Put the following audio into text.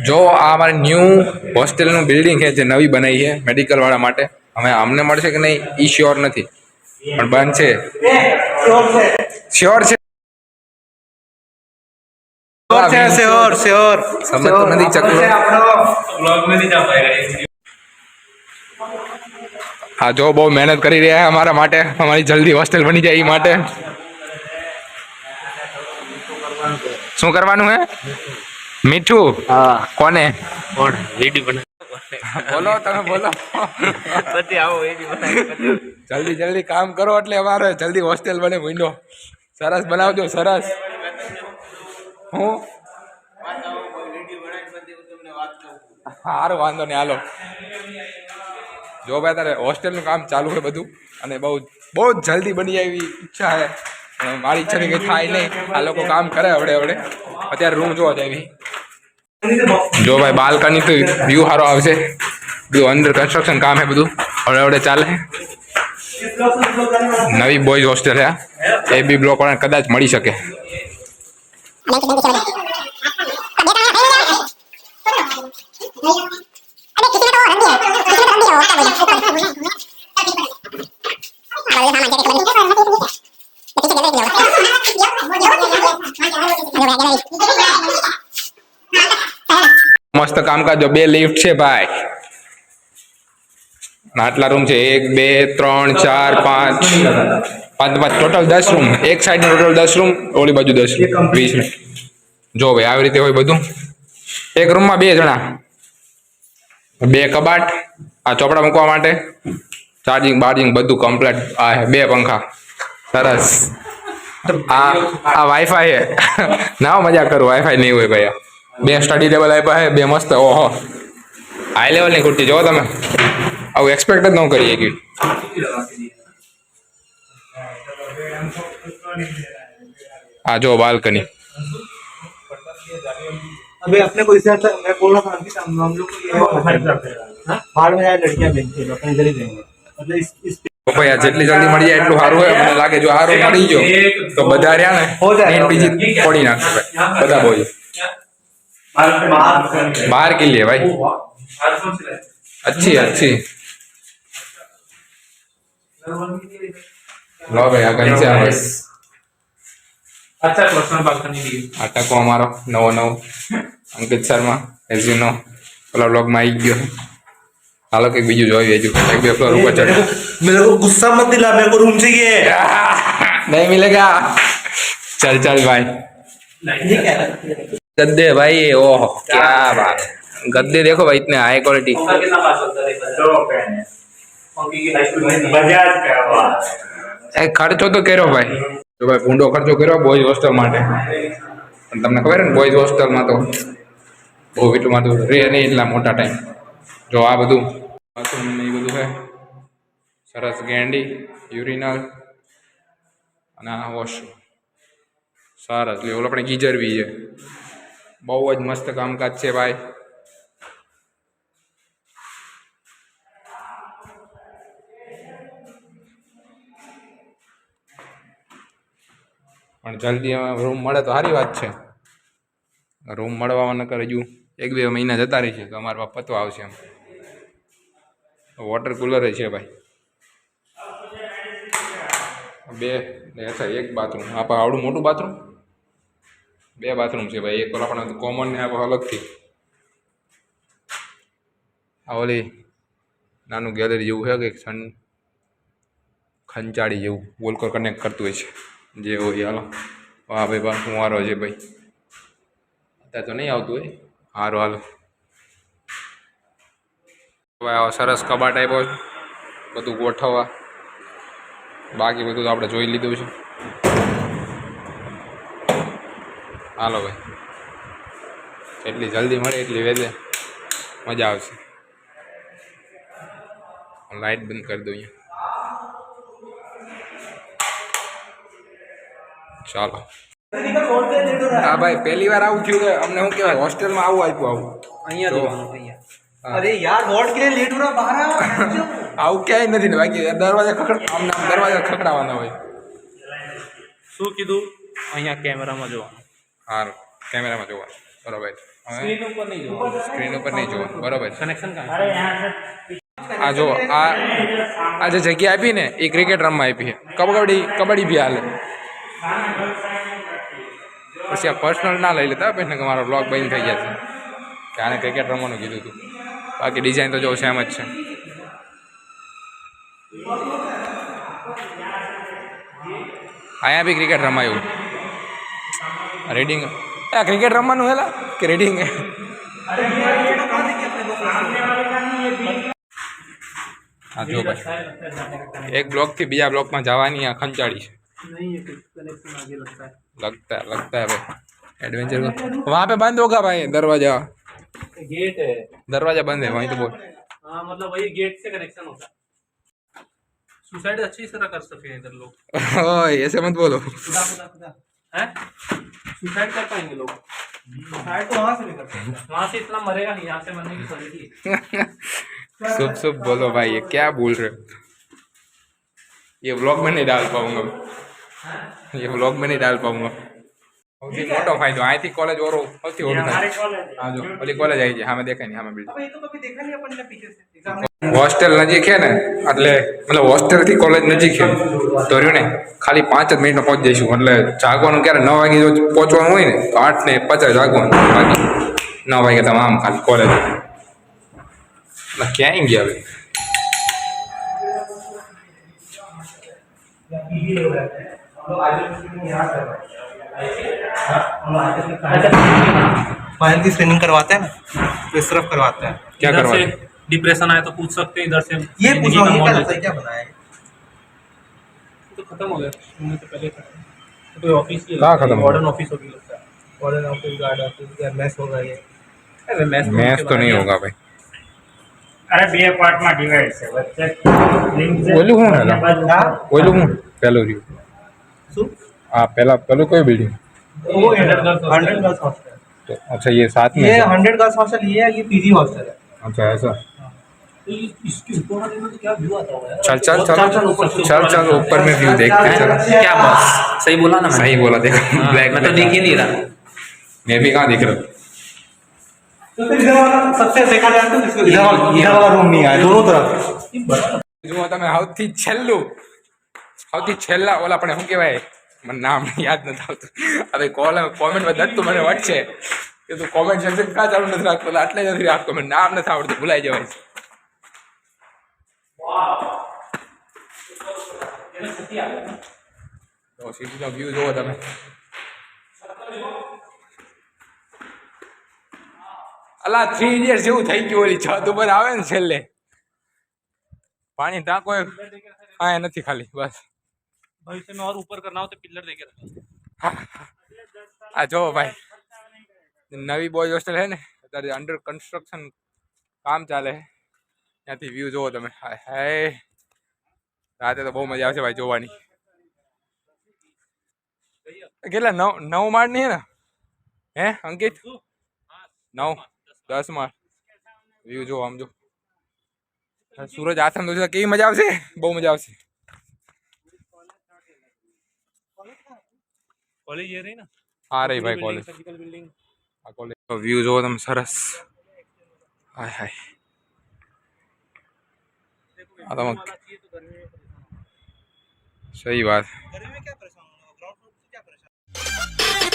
જો આ અમારી ન્યૂ હોસ્ટેલનું બિલ્ડિંગ છે જે નવી બનાવી છે મેડિકલ વાળા માટે. હવે અમને મળશે કે નહીં એ શ્યોર નથી, પણ બનશે. શ્યોર છે. સમજ તો નથી ચકલો. હા જો બહુ મહેનત કરી રહ્યા છે અમારા માટે, અમારી જલ્દી હોસ્ટેલ બની જાય એ માટે. શું કરવાનું હે? મીઠું? હા. કોને? કોણ રેડી બને? બોલો તમે બોલો. પછી આવો રેડી બનાવી. જલ્દી જલ્દી કામ કરો એટલે અમારે જલ્દી હોસ્ટેલ બને. વિન્ડો સરસ બનાવજો, સરસ. હું સારું, વાંધો નહીં, હાલો. જો ભાઈ તારે હોસ્ટેલનું કામ ચાલુ છે બધું, અને બહુ બહુ જલ્દી બની જાય એવી ઈચ્છા છે. મારી ઈચ્છા કંઈ થાય નહીં, આ લોકો કામ કરે હવડે હવડે. અત્યારે રૂમ જોવા જાય. જો ભાઈ બાલ્કની તો વ્યૂ સારો આવશે. બધું અંદર કન્સ્ટ્રક્શન કામ છે બધું હવડે હવડે ચાલે. નવી બોયઝ હોસ્ટેલ છે એ બી બ્લોક વાળાને કદાચ મળી શકે. મસ્ત કામકાજ. જો 2 લિફ્ટ છે ભાઈ. આટલા રૂમ છે 1 2 3 4 5 ટોટલ 10 રૂમ. એક સાઈડ ટોટલ 10 રૂમ, ઓલી બાજુ 10 રૂમ, 20 મિનિટ. જો ભાઈ આવી રીતે હોય બધું. એક રૂમમાં 2 જણા, 2 કબાટ, આ ચોપડા મૂકવા માટે, ચાર્જિંગ બાર્જિંગ બધું કમ્પ્લીટ. આ 2 પંખા, સરસ. આ વાઈફાઈ છે. ના મજા કરું, વાઈફાઈ નહીં હોય ભાઈ. 2 સ્ટડી ટેબલ આપ્યા છે, 2 મસ્ત. ઓહો, હાઈ લેવલની કુર્તી જો તમે. આવું એક્સપેક્ટ જ ન કરીએ કે. આ જો બાલ્કની. अभी अपने को इसे मैं बोल रहा था कि हम लोग को बाहर में यार लड़कियां बेचती है, अपने इधर ही देंगे मतलब इस ભાઈ આ જેટલી જલ્દી મળી જાય એટલું સારું હોય. મને લાગે જો આ રૂમ મળી ગયો તો બધા રહ્યા ને બીજી ફોડી નાખશે ભાઈ. બધા બોય बाहर के लिए भाई. अच्छी अच्छी. लो भाई आ कहीं से आ बस. अच्छा पर्सनल बालकनी दी. આ ટકો અમારો નવો નવો અંકિત શર્મા એઝ યુ નો પેલા બ્લોગ માં આવી ગયો. હાલો કંઈક બીજું જોઈ લેજો. 1-2 ફ્લોર ઉપર ચડો. मेरे को गुस्सा मत दिला, मेरे को रूम चाहिए. नहीं मिलेगा. चल चल भाई. गद्दे भाई, ओह क्या बात है. गद्दे देखो भाई इतने हाई क्वालिटी. खर्चो तो કર્યો ભાઈ. તો ભાઈ ભૂંડો ખર્ચો કર્યો બોયઝ હોસ્ટેલ માટે. પણ તમને ખબર ને બોયઝ હોસ્ટેલમાં તો બહુ એટલું તો રે નહીં એટલા મોટા ટાઈમ. જો આ બધું બાથરૂમ ને એ બધું છે સરસ. ગેંડી યુરિનલ અને આ વોશરૂમ સરસ. લે ઓલો આપણે ગીઝર બી છે. બહુ જ મસ્ત કામકાજ છે ભાઈ. પણ જલ્દી રૂમ મળે તો સારી વાત છે. રૂમ મળવામાં નકર હજુ 1-2 મહિના જતા રહી છે તો અમારા પતો આવશે. એમ વોટર કુલર છે ભાઈ. 2 અચ્છા 1 બાથરૂમ. આ પણ આવડું મોટું બાથરૂમ. 2 બાથરૂમ છે ભાઈ. એક ઓલા પણ કોમન ને આ અલગથી. આ ઓલી નાનું ગેલેરી જેવું છે કે ખંચાડી જેવું વોલકર કનેક્ટ કરતું હોય છે જે હોય. હાલો વાહ ભાઈ વાહ, હું હારો છે ભાઈ. અત્યારે તો નહીં આવતું હોય. હારો હાલો ભાઈ. આવો સરસ કબાટ આપ્યો છે બધું ગોઠવવા. બાકી બધું તો આપણે જોઈ લીધું છે. હાલો ભાઈ, એટલી જલ્દી મળે એટલી વેદે મજા આવશે. લાઇટ બંધ કરી દઉં અહીંયા. ચાલો. હા ભાઈ, પહેલી વાર આવું થયું કે અમને શું કહેવાય હોસ્ટેલમાં આવું આપ્યું. આવું અહીંયા अरे यार वोट के लिए लेट हो रहा, बाहर आओ. આવું ક્યાંય નથી ને. બાકી દરવાજા દરવાજા ખખડાવવાના હોય. શું કીધું? અહીંયા કેમેરામાં જોવાનું. સારું, કેમેરામાં જોવાનું. બરાબર. स्क्रीन ऊपर नहीं जो સ્ક્રીન ઉપર નહીં જોવો બરોબર છે. कनेक्शन कहाँ है? આ જો આ જે જગ્યા આપી ને એ ક્રિકેટ રમવા આપી છે. કબડ્ડી બી હાલે. પછી આ પર્સનલ ના લઈ લેતા પછી કે મારો બ્લોગ બંધ થઈ ગયા છે કે આને ક્રિકેટ રમવાનું કીધું હતું. બાકી ડિઝાઇન તો જો સેમ જ છે. અહીંયા બી ક્રિકેટ રમાયું. રીડિંગ ક્રિકેટ રમવાનું હેલા કે રીડિંગ? હા જો ભાઈ એક બ્લોકથી બીજા બ્લોકમાં જવાની આ ખંચાળી છે. नहीं ये कनेक्शन आगे लगता है. लगता है भाई एडवेंचर को वहाँ पे बंद होगा भाई दरवाजा गेट है. दरवाजा बंद है वहीं तो बोल. हाँ मतलब वही गेट से कनेक्शन होता है. सुसाइड अच्छी तरह कर सकते हैं इधर लोग. ओए ऐसे मत बोलो. खुदा खुदा खुदा हैं? सुसाइड कर पाएंगे लोग. शायद तो वहां से भी कर सकते हैं. वहां से इतना मरेगा नहीं, यहाँ से मरने की सोची है. शुभ बोलो भाई ये क्या बोल रहे हो? ये व्लॉग में नहीं डाल पाऊंगा. ये व्लॉग में नहीं डाल पाऊंगा. સૌથી મોટો ફાયદો અહીંથી કોલેજ ઓરો સૌથી ઓછું થાય. હા જો ઓલી કોલેજ આવી જાય સામે દેખાય નહીં સામે બિલ્ડિંગ. अब ये तो कभी देखा नहीं अपन ने पीछे से एग्जाम હોસ્ટેલ નજીક છે ને એટલે મતલબ હોસ્ટેલથી કોલેજ નજીક છે તો રહ્યું ને ખાલી 5 જ મિનિટમાં પહોંચી જઈશું. એટલે જાગવાનું ક્યારે 9 વાગે જો પહોંચવાનું હોય ને તો 8:50 જાગવાનું. બાકી 9 વાગે તમે આમ ખાલી કોલેજ ક્યાંય ગયા હવે. फाइल की स्क्रीनिंग करवाते हैं ना तो इस तरफ करवाते हैं. क्या इधर करवा से डिप्रेशन आया तो पूछ सकते हैं, इधर से ये पूछो जिंदगी ये का क्या मौत लगता है क्या बनाया है? तो खत्म हो गया. हमने तो पहले था. कोई ऑफिस की कहाँ खत्म हो मॉडर्न ऑफिस होगी लगता है. मॉडर्न ऑफिस गार्ड ऑफिस या मैस होगा ये. अरे મેથ તો નહીં હોગા ભાઈ. અરે બે પાર્ટમાં ડિવાઈડ છે વચ્ચે લિંક છે ઓલું શું હેલા हाँ ઓલું શું પેલું રહ્યું શું? આ પેલા પેલું કઈ બિલ્ડિંગ? वो 100 गर्ल्स हॉस्टल. तो अच्छा ये साथ में ये है? 100 गर्ल्स हॉस्टल ये है, ये पीजी हॉस्टल है. अच्छा ऐसा. इसके ऊपर वाले में तो क्या व्यू आता होगा यार. चल चल चल चल चल ऊपर में व्यू देखते हैं. चल क्या बॉस सही बोला ना मैंने. सही बोला देखो. हाँ, ब्लैक मैं तो दिख ही नहीं रहा. मैं भी कहाँ दिख रहा. तो फिर इधर वाला सबसे देखा जाए तो इसको इधर वाला रूम नहीं आया दोनों तरफ. જો તમે સૌથી છેલ્લા ઓલા આપણે શું કહેવાય મને નામ યાદ નથી આવતું. હવે કોમેન્ટમાં દત્તુ મને વટશે કે તું કોમેન્ટ સેક્શન કાં ચાલુ નથી રાખતો એટલે આટલે નથી રાખતો મને નામ નથી આવડતું ભૂલાઈ જવાય છે. તો સિટીનો વ્યૂ જુઓ તમે. અલા 3 ઇડિયટ્સ જેવું થઈ ગયું ઓલી છત ઉપર આવે ને છેલ્લે પાણી ટાંકો હા નથી ખાલી બસ. भविष्य में और ऊपर करना हो तो पिलर देके रखना. આ જો ભાઈ નવી બોયઝ હોસ્ટેલ છે ને અત્યારે અંડર કન્સ્ટ્રક્શન કામ ચાલે છે. ત્યાંથી વ્યૂ જુઓ તમે. હાય હાય રાતે તો બહુ મજા આવશે ભાઈ જોવાની. કેટલા 9 માળની છે ને હે અંકિત? 9-10 માળ. વ્યૂ જો આમ જો सूरज आथम तो केवी मजा आवशे. बहु मजा आवशे. कॉलेज ये रही ना. आ रही भाई कॉलेज. Surgical building. आ कॉलेज तो व्यू जो तुम सरस. हाय हाय आ तो सही बात. गर्मी में क्या परेशान होगा? ग्राउंड फ्लोर से क्या परेशान?